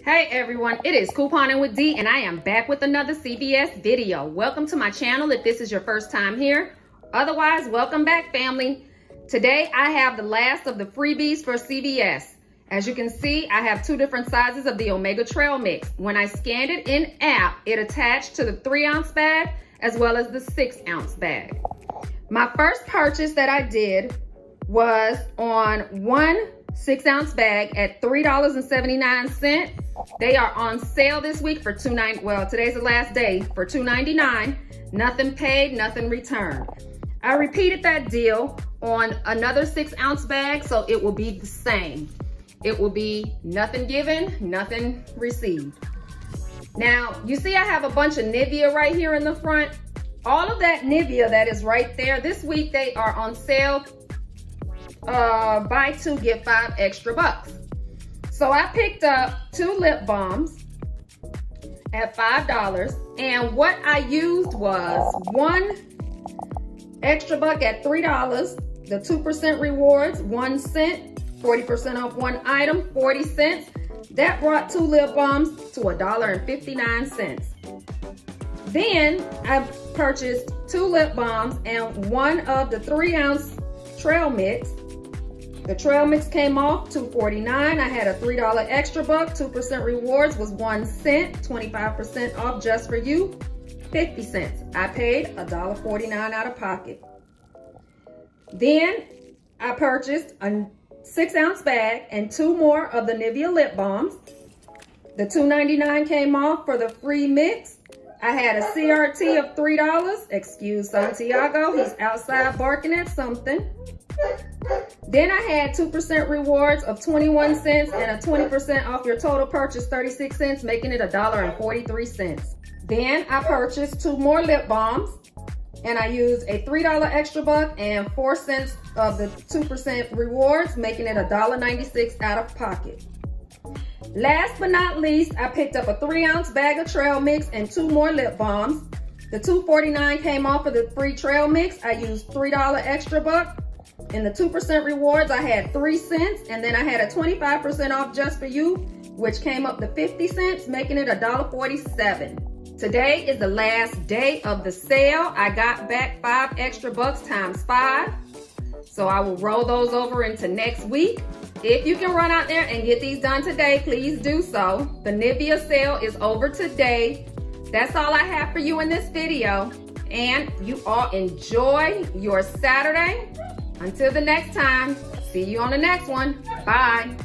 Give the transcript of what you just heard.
Hey everyone, it is Couponing with D and I am back with another CVS video. Welcome to my channel if this is your first time here. Otherwise, welcome back, family. Today I have the last of the freebies for CVS. As you can see, I have two different sizes of the Omega Trail Mix. When I scanned it in app, it attached to the 3-ounce bag as well as the 6-ounce bag. My first purchase that I did was on one 6-ounce bag at $3.79. They are on sale this week for $2.99. Well, today's the last day for $2.99. Nothing paid, nothing returned. I repeated that deal on another 6-ounce bag, so it will be the same. It will be nothing given, nothing received. Now, you see I have a bunch of Nivea right here in the front. All of that Nivea that is right there, this week they are on sale. Buy two, get 5 extra bucks. So I picked up 2 lip balms at $5. And what I used was 1 extra buck at $3, the 2% rewards, 1 cent, 40% off one item, 40 cents. That brought 2 lip balms to $1.59. Then I purchased 2 lip balms and 1 of the 3-ounce trail mix. The trail mix came off $2.49. I had a $3 extra buck. 2% rewards was 1 cent. 25% off just for you, 50 cents. I paid $1.49 out of pocket. Then I purchased a 6-ounce bag and 2 more of the Nivea lip balms. The $2.99 came off for the free mix. I had a CRT of $3. Excuse Santiago, he's outside barking at something. Then I had 2% rewards of 21 cents and a 20% off your total purchase, 36 cents, making it $1.43. Then I purchased 2 more lip balms and I used a $3 extra buck and 4 cents of the 2% rewards, making it $1.96 out of pocket. Last but not least, I picked up a 3-ounce bag of trail mix and 2 more lip balms. The $2.49 came off of the free trail mix. I used $3 extra buck. In the 2% rewards, I had 3 cents, and then I had a 25% off just for you, which came up to 50 cents, making it $1.47. Today is the last day of the sale. I got back 5 extra bucks times 5. So I will roll those over into next week. If you can run out there and get these done today, please do so. The Nivea sale is over today. That's all I have for you in this video. And you all enjoy your Saturday. Until the next time, see you on the next one. Bye.